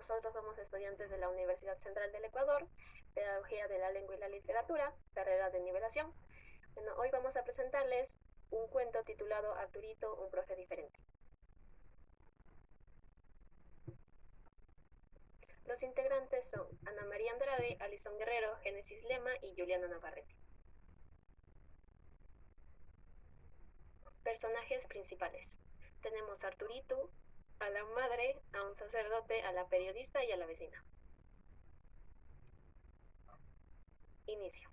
nosotros somos estudiantes de la Universidad Central del Ecuador, Pedagogía de la Lengua y la Literatura, carrera de nivelación. Bueno, hoy vamos a presentarles un cuento titulado Arturito, un profe diferente. Los integrantes son Ana María Andrade, Alison Guerrero, Génesis Lema y Juliana Navarrete. Personajes principales. Tenemos a Arturito, a la madre, a un sacerdote, a la periodista y a la vecina. Inicio.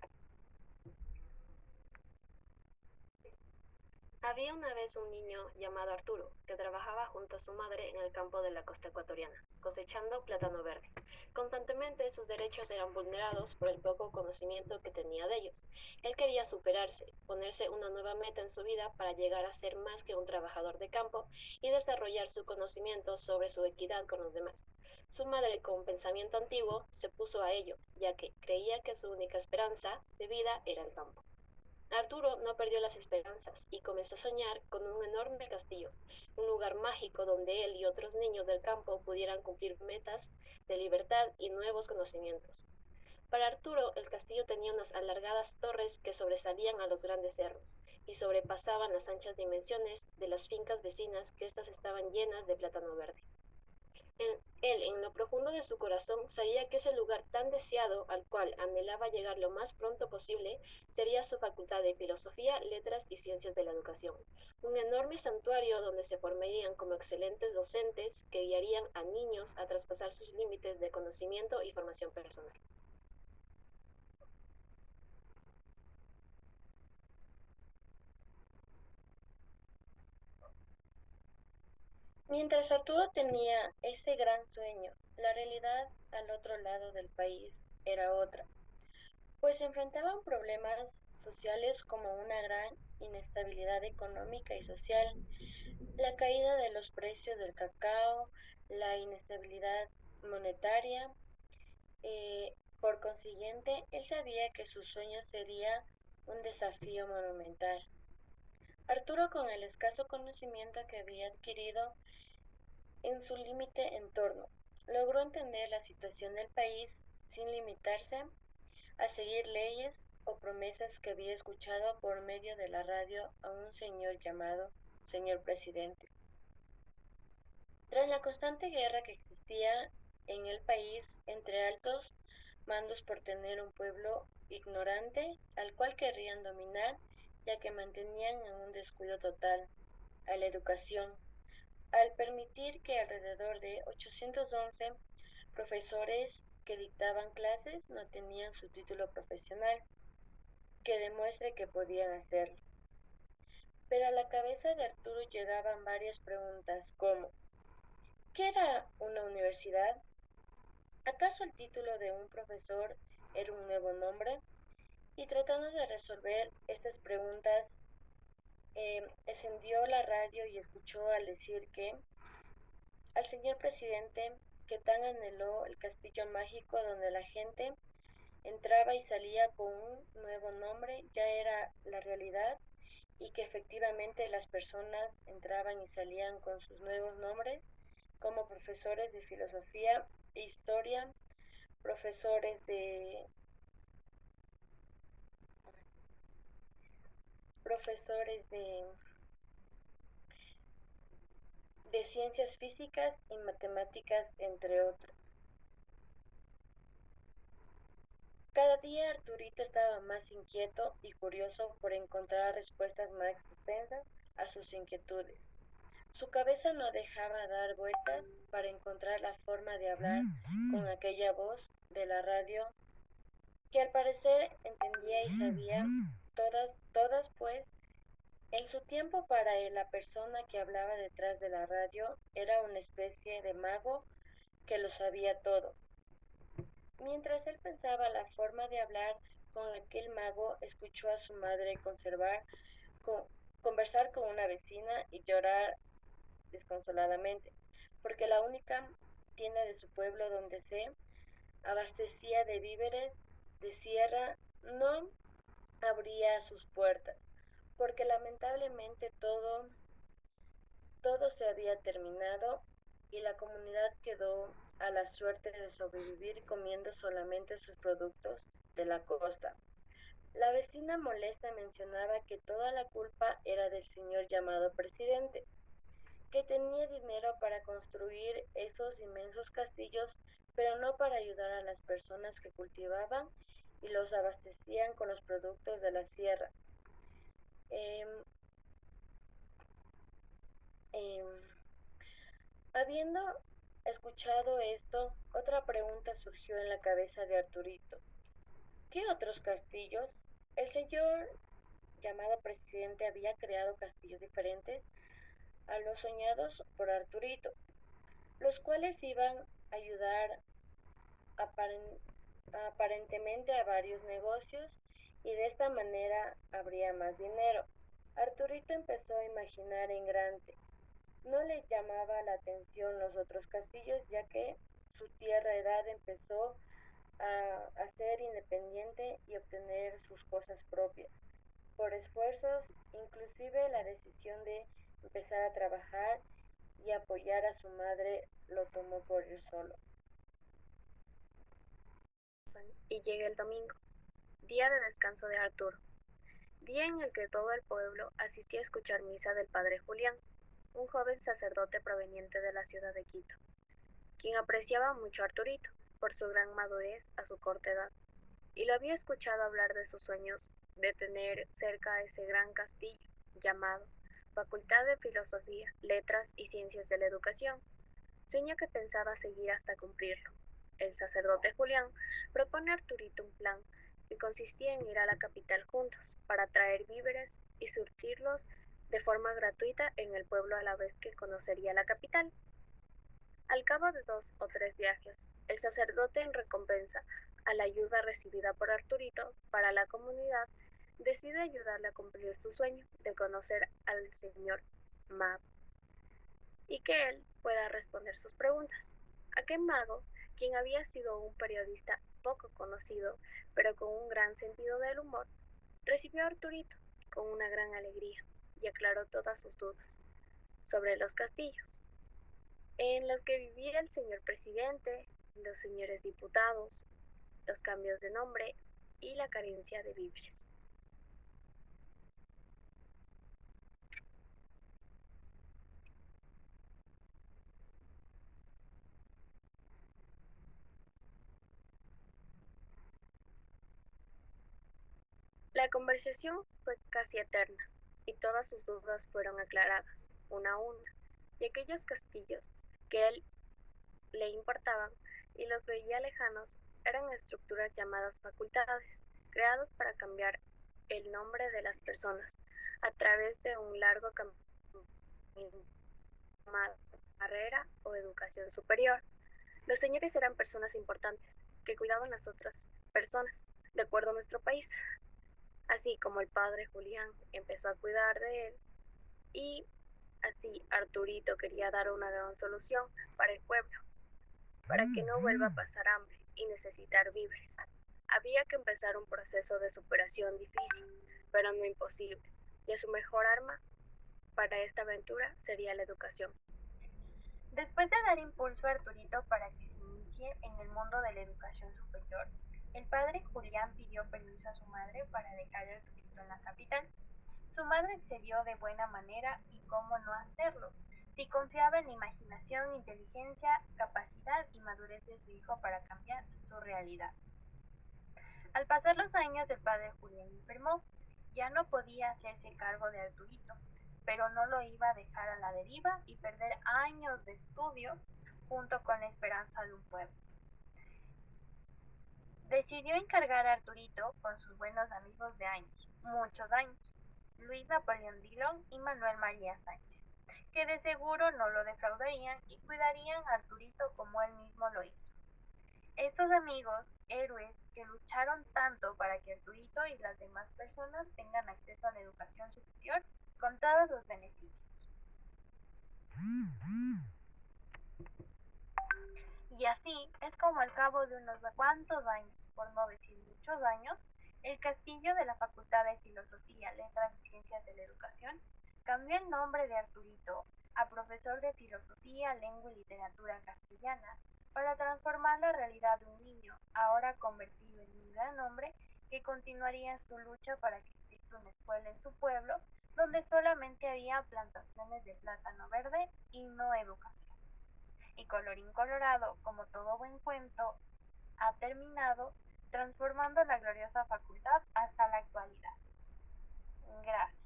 Había una vez un niño llamado Arturo, que trabajaba junto a su madre en el campo de la costa ecuatoriana, cosechando plátano verde. Constantemente sus derechos eran vulnerados por el poco conocimiento que tenía de ellos. Él quería superarse, ponerse una nueva meta en su vida para llegar a ser más que un trabajador de campo y desarrollar su conocimiento sobre su equidad con los demás. Su madre, con un pensamiento antiguo, se puso a ello, ya que creía que su única esperanza de vida era el campo. Arturo no perdió las esperanzas y comenzó a soñar con un enorme castillo, un lugar mágico donde él y otros niños del campo pudieran cumplir metas de libertad y nuevos conocimientos. Para Arturo, el castillo tenía unas alargadas torres que sobresalían a los grandes cerros y sobrepasaban las anchas dimensiones de las fincas vecinas, que éstas estaban llenas de plátano verde. Él, en lo profundo de su corazón, sabía que ese lugar tan deseado, al cual anhelaba llegar lo más pronto posible, sería su facultad de filosofía, letras y ciencias de la educación, un enorme santuario donde se formarían como excelentes docentes que guiarían a niños a traspasar sus límites de conocimiento y formación personal. Mientras Arturo tenía ese gran sueño, la realidad al otro lado del país era otra, pues se enfrentaban problemas sociales como una gran inestabilidad económica y social, la caída de los precios del cacao, la inestabilidad monetaria. Por consiguiente, él sabía que su sueño sería un desafío monumental. Arturo, con el escaso conocimiento que había adquirido en su límite entorno, logró entender la situación del país sin limitarse a seguir leyes o promesas que había escuchado por medio de la radio a un señor llamado señor presidente. Tras la constante guerra que existía en el país entre altos mandos por tener un pueblo ignorante al cual querrían dominar, ya que mantenían en un descuido total a la educación, al permitir que alrededor de 811 profesores que dictaban clases no tenían su título profesional que demuestre que podían hacerlo. Pero a la cabeza de Arturo llegaban varias preguntas como ¿qué era una universidad? ¿Acaso el título de un profesor era un nuevo nombre? Y tratando de resolver estas preguntas, encendió la radio y escuchó al decir que al señor presidente que tan anheló el castillo mágico donde la gente entraba y salía con un nuevo nombre ya era la realidad y que efectivamente las personas entraban y salían con sus nuevos nombres como profesores de filosofía e historia, profesores profesores de ciencias físicas y matemáticas, entre otros. Cada día Arturito estaba más inquieto y curioso por encontrar respuestas más extensas a sus inquietudes. Su cabeza no dejaba dar vueltas para encontrar la forma de hablar con aquella voz de la radio que al parecer entendía y sabía todas pues en su tiempo para él la persona que hablaba detrás de la radio era una especie de mago que lo sabía todo. Mientras él pensaba la forma de hablar con aquel mago, escuchó a su madre con- conversar con una vecina y llorar desconsoladamente, porque la única tienda de su pueblo donde se abastecía de víveres de sierra no abría sus puertas, porque lamentablemente todo se había terminado y la comunidad quedó a la suerte de sobrevivir comiendo solamente sus productos de la costa. La vecina molesta mencionaba que toda la culpa era del señor llamado presidente, que tenía dinero para construir esos inmensos castillos, pero no para ayudar a las personas que cultivaban y los abastecían con los productos de la sierra. Em, em, Habiendo escuchado esto, otra pregunta surgió en la cabeza de Arturito. ¿Qué otros castillos? El señor llamado presidente había creado castillos diferentes a los soñados por Arturito, los cuales iban a ayudar aparen- aparentemente a varios negocios y de esta manera habría más dinero. Arturito empezó a imaginar en grande. No le llamaba la atención los otros castillos, ya que su tierra edad empezó a ser independiente y obtener sus cosas propias. Por esfuerzos, inclusive la decisión de empezar a trabajar y apoyar a su madre lo tomó por él solo. Y llega el domingo, día de descanso de Arturo, día en el que todo el pueblo asistía a escuchar misa del padre Julián, un joven sacerdote proveniente de la ciudad de Quito, quien apreciaba mucho a Arturito por su gran madurez a su corta edad, y lo había escuchado hablar de sus sueños de tener cerca ese gran castillo llamado Facultad de Filosofía, Letras y Ciencias de la Educación, sueño que pensaba seguir hasta cumplirlo. El sacerdote Julián propone a Arturito un plan que consistía en ir a la capital juntos para traer víveres y surtirlos de forma gratuita en el pueblo a la vez que conocería la capital. Al cabo de 2 o 3 viajes, el sacerdote, en recompensa a la ayuda recibida por Arturito para la comunidad, decide ayudarle a cumplir su sueño de conocer al señor mago y que él pueda responder sus preguntas. Aquel mago, quien había sido un periodista poco conocido, pero con un gran sentido del humor, recibió a Arturito con una gran alegría y aclaró todas sus dudas sobre los castillos en los que vivía el señor presidente, los señores diputados, los cambios de nombre y la carencia de víveres. La conversación fue casi eterna y todas sus dudas fueron aclaradas, una a una, y aquellos castillos que él le importaban y los veía lejanos eran estructuras llamadas facultades, creados para cambiar el nombre de las personas a través de un largo camino llamado carrera o educación superior. Los señores eran personas importantes que cuidaban las otras personas, de acuerdo a nuestro país, así como el padre Julián empezó a cuidar de él y así Arturito quería dar una gran solución para el pueblo, para que no vuelva a pasar hambre y necesitar víveres. Había que empezar un proceso de superación difícil, pero no imposible, y su mejor arma para esta aventura sería la educación. Después de dar impulso a Arturito para que se inicie en el mundo de la educación superior, el padre Julián pidió permiso a su madre para dejar a Arturito en la capital. Su madre accedió de buena manera y cómo no hacerlo, si confiaba en la imaginación, inteligencia, capacidad y madurez de su hijo para cambiar su realidad. Al pasar los años, el padre Julián enfermó. Ya no podía hacerse cargo de Arturito, pero no lo iba a dejar a la deriva y perder años de estudio junto con la esperanza de un pueblo. Decidió encargar a Arturito con sus buenos amigos de años, muchos años, Luis Napoleón Dillon y Manuel María Sánchez, que de seguro no lo defraudarían y cuidarían a Arturito como él mismo lo hizo. Estos amigos, héroes que lucharon tanto para que Arturito y las demás personas tengan acceso a la educación superior con todos los beneficios. Y así es como al cabo de unos cuantos años, por no decir muchos años, el castillo de la Facultad de Filosofía, Letras y Ciencias de la Educación cambió el nombre de Arturito a profesor de filosofía, lengua y literatura castellana, para transformar la realidad de un niño, ahora convertido en un gran hombre, que continuaría su lucha para que exista una escuela en su pueblo donde solamente había plantaciones de plátano verde y no educación. Y colorín colorado, como todo buen cuento, ha terminado transformando la gloriosa facultad hasta la actualidad. Gracias.